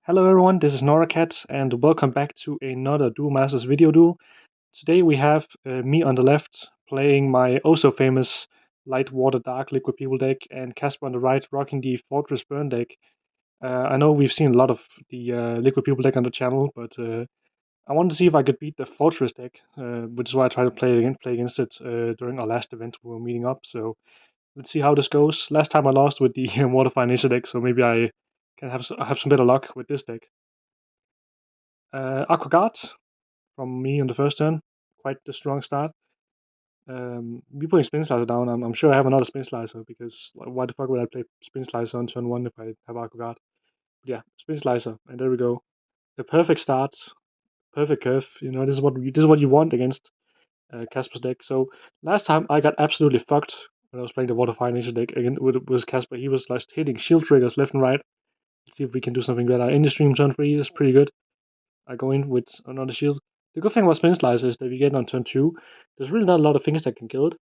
Hello everyone, this is NoraCat, and welcome back to another Duel Masters video duel. Today we have me on the left playing my also famous Light Water Dark Liquid People deck, and Casper on the right rocking the Fortress Burn deck. I know we've seen a lot of the Liquid People deck on the channel, but I wanted to see if I could beat the Fortress deck, which is why I tried to play against it during our last event we were meeting up. So let's see how this goes. Last time I lost with the Waterfire Nature deck, so maybe I can have some better luck with this deck. Aqua Guard from me on the first turn. Quite a strong start. Me putting Spin Slicer down, I'm sure I have another Spin Slicer because why the fuck would I play Spin Slicer on turn 1 if I have Aqua Guard? But yeah, Spin Slicer, and there we go. The perfect start, perfect curve. This is what you want against Casper's deck. So last time I got absolutely fucked when I was playing the Water Fire Nature deck again with Casper. He was like hitting shield triggers left and right. Let's see if we can do something better. In the stream turn 3 is pretty good. I go in with another shield. The good thing about Spin Slicer is that if you get on turn 2, there's really not a lot of things that can kill it.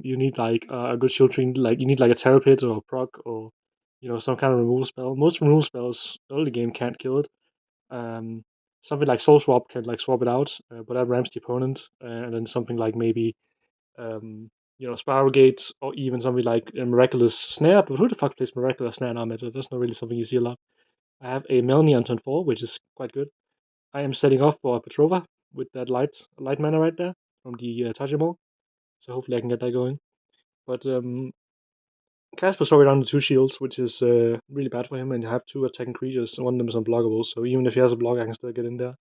You need like a good shield tree, like you need like a Terror Pit or a proc or some kind of removal spell. Most removal spells early game can't kill it. Something like Soul Swap can like swap it out, but that ramps the opponent. And then something like maybe Spiral Gate or even something like a Miraculous Snare. But who the fuck plays Miraculous Snare now, meta? That's not really something you see a lot. I have a Melanie on turn 4, which is quite good. I am setting off for Petrova with that light mana right there from the Tajimol. So hopefully I can get that going. But Casper's already down to 2 shields, which is really bad for him, and you have 2 attacking creatures, and one of them is unblockable, so even if he has a block, I can still get in there.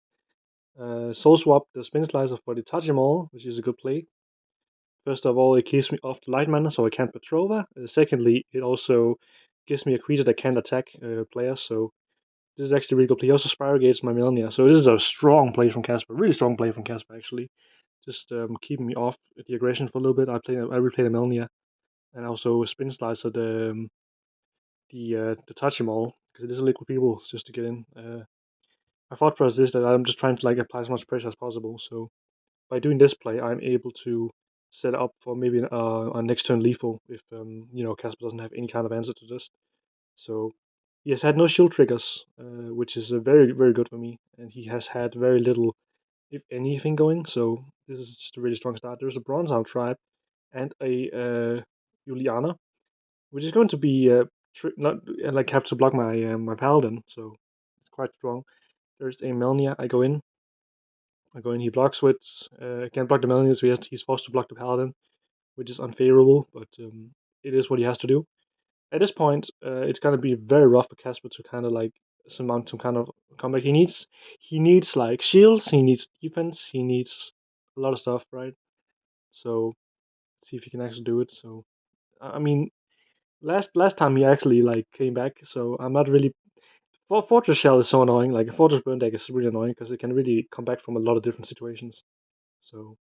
Soul Swap the Spin Slicer for the Tajimol, which is a good play. First of all, it keeps me off the light mana, so I can't Petrova. Secondly, it also gives me a creature that can't attack players, so this is actually really good play. He also Spiral Gates my Melania, so this is a strong play from Casper, really strong play from Casper actually. Just keeping me off the aggression for a little bit. I replay the Melnia and also Spin Slicer the touch him all because it is a liquid people just to get in. My thought process is that I'm just trying to like apply as much pressure as possible. So by doing this play, I'm able to set up for maybe a next turn lethal if Casper doesn't have any kind of answer to this. So he has had no shield triggers, which is very very good for me, and he has had very little, if anything, going. So this is just a really strong start. There's a Bronze Hound tribe and a Juliana, which is going to be not like have to block my paladin, so it's quite strong. There's a Melnia. I go in. He blocks with can't block the Melnia, so he's forced to block the paladin, which is unfavorable, but it is what he has to do. At this point, it's gonna be very rough for Casper to kind of like surmount some kind of comeback. He needs like shields. He needs defense. He needs a lot of stuff, right? So see if he can actually do it. So I mean, last time he actually like came back, so I'm not really. Fortress Shell is so annoying. Like a Fortress Burn deck is really annoying because it can really come back from a lot of different situations. So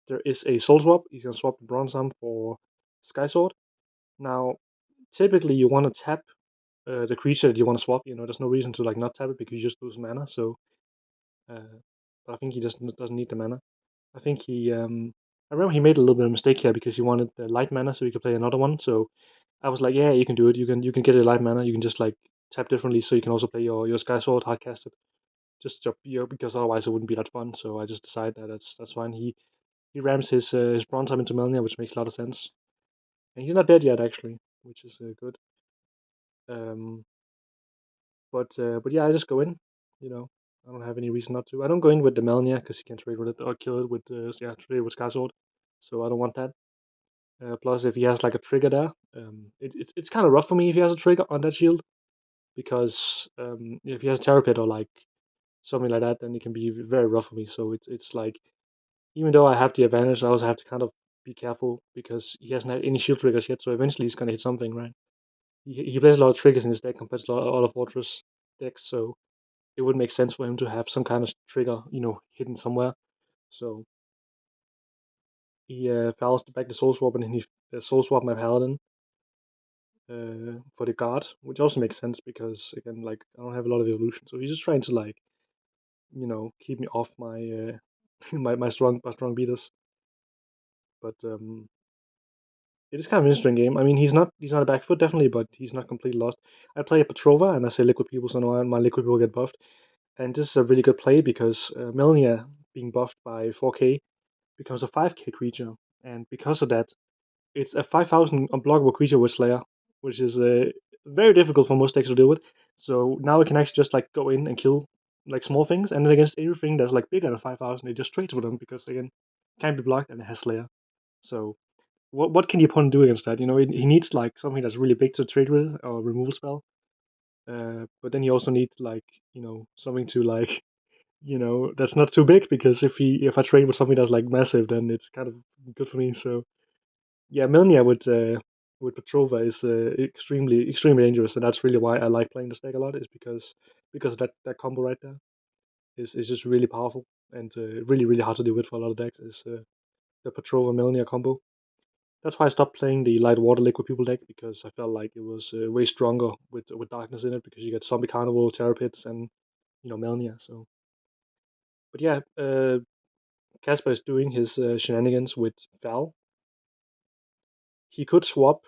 there is a Soul Swap. He's gonna swap the Bronze Arm for Sky Sword. Now, typically you want to tap the creature that you want to swap. There's no reason to like not tap it because you just lose mana. So, uh, but I think he just doesn't need the mana. I think I remember he made a little bit of a mistake here because he wanted the light mana so he could play another one. So I was like, yeah, you can do it. You can get a light mana. You can just like tap differently, so you can also play your Sky Sword hardcasted. Because otherwise it wouldn't be that fun. So I just decided that that's fine. He rams his bronze up into Melnia, which makes a lot of sense. And he's not dead yet actually, which is good. Um, but yeah, I just go in. You know, I don't have any reason not to. I don't go in with the Melnia because you can trade with it or kill it with trade with Sky Sword. So I don't want that. Plus, if he has like a trigger there, it's kind of rough for me if he has a trigger on that shield because if he has a Terror Pit or like something like that, then it can be very rough for me. So it's like even though I have the advantage, I also have to kind of be careful because he hasn't had any shield triggers yet. So eventually he's gonna hit something, right? He plays a lot of triggers in his deck compared to a lot of Fortress decks, so it would make sense for him to have some kind of trigger, hidden somewhere. So he fouls back the Soul Swap and then he Soul Swap my Paladin for the guard, which also makes sense because again, like I don't have a lot of evolution, so he's just trying to like keep me off my my strong beaters. But it is kind of an interesting game. I mean, he's not a back foot definitely, but he's not completely lost. I play a Petrova, and I say liquid people, so now my liquid people get buffed. And this is a really good play because Melnia being buffed by 4K becomes a 5K creature, and because of that, it's a 5,000 unblockable creature with Slayer, which is very difficult for most decks to deal with. So now it can actually just like go in and kill like small things, and then against everything that's like bigger than 5,000, it just trades with them because again can't be blocked and it has Slayer. So what can the opponent do against that? He needs like something that's really big to trade with or removal spell. But then he also needs like something to like that's not too big because if I trade with something that's like massive, then it's kind of good for me. So yeah, Milnia with Petrova is extremely dangerous, and that's really why I like playing this deck a lot. Is because that combo right there is just really powerful and really hard to deal with for a lot of decks. Is the Petrova Milnia combo. That's why I stopped playing the light water liquid people deck because I felt like it was way stronger with darkness in it because you get Zombie Carnival, Terror Pits, and Melnia. So, but yeah, Casper is doing his shenanigans with Val. He could swap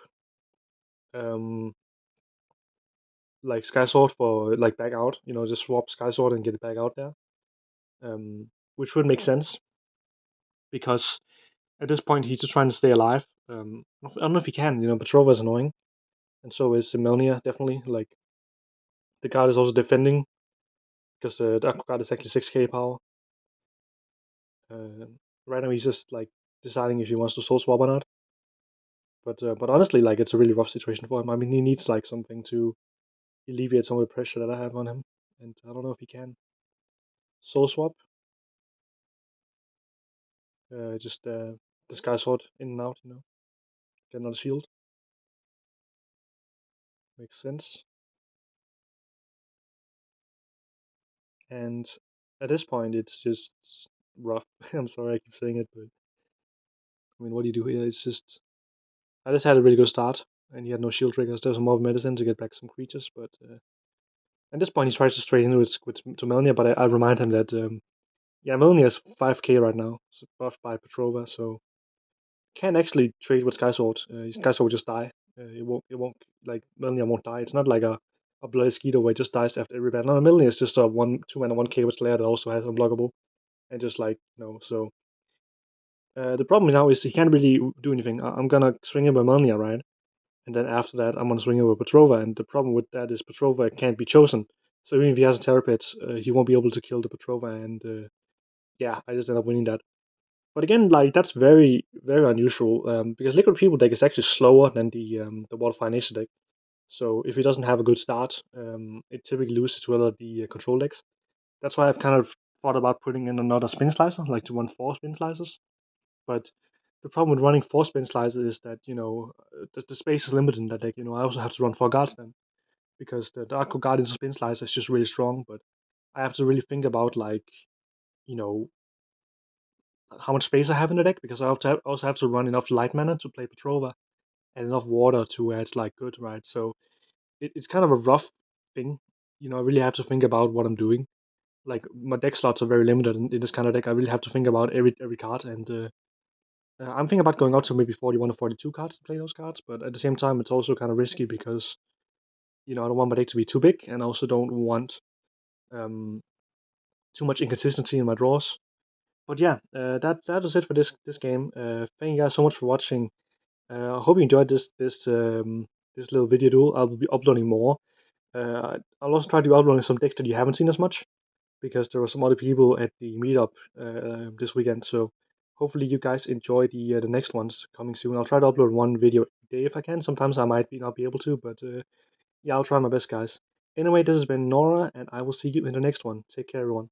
um, like Sky Sword for like back out. Just swap Sky Sword and get it back out there, which would make sense because at this point he's just trying to stay alive. I don't know if he can. Petrova is annoying, and so is Melnia definitely. Like the card is also defending because the Aqua card is actually 6K power. Uh, right now he's just like deciding if he wants to soul swap or not. But honestly, like it's a really rough situation for him. I mean, he needs like something to alleviate some of the pressure that I have on him, and I don't know if he can soul swap. Just the Sky Sword in and out. Get another shield. Makes sense. And at this point, it's just rough. I'm sorry I keep saying it, but I mean, what do you do here? It's just I just had a really good start, and he had no shield triggers. There's some more medicine to get back some creatures, but at this point, he tries to straight into it to Melnia, but I remind him that yeah, Melnia is 5K right now, so buffed by Petrova, so can actually trade with Sky Sword. Sky Sword will just die. It won't like Melnia won't die. It's not like a Bloody Skeeter where it just dies after every battle. No, Melnia is just a 1 2 mana 1K with Slayer that also has unblockable and just like so. The problem now is he can't really do anything. I'm gonna swing him with Melnia, right? And then after that, I'm gonna swing him with Petrova. And the problem with that is Petrova can't be chosen. So even if he has a Terror Pit, he won't be able to kill the Petrova. And yeah, I just end up winning that. But again, like that's very unusual because Liquid People deck is actually slower than the Waterfire Nation deck. So if he doesn't have a good start, it typically loses to other the control decks. That's why I've kind of thought about putting in another spin slicer, like to run 4 spin slicers. But the problem with running 4 spin slicers is that the space is limited in that deck. I also have to run 4 guards then because the Dark Guardian's spin slicer is just really strong. But I have to really think about like you know how much space I have in the deck because I also have to run enough light mana to play Petrova and enough water to where it's like good, right? So it's kind of a rough thing. I really have to think about what I'm doing. Like my deck slots are very limited in this kind of deck. I really have to think about every card, and I'm thinking about going out to maybe 41 or 42 cards to play those cards. But at the same time, it's also kind of risky because I don't want my deck to be too big, and I also don't want um, too much inconsistency in my draws. But yeah, that is it for this game. Thank you guys so much for watching. I hope you enjoyed this little video duel. I'll be uploading more. I'll also try to be uploading some decks that you haven't seen as much because there were some other people at the meetup this weekend. So hopefully you guys enjoy the next ones coming soon. I'll try to upload one video a day if I can. Sometimes I might not be able to, but yeah, I'll try my best, guys. Anyway, this has been Nora, and I will see you in the next one. Take care, everyone.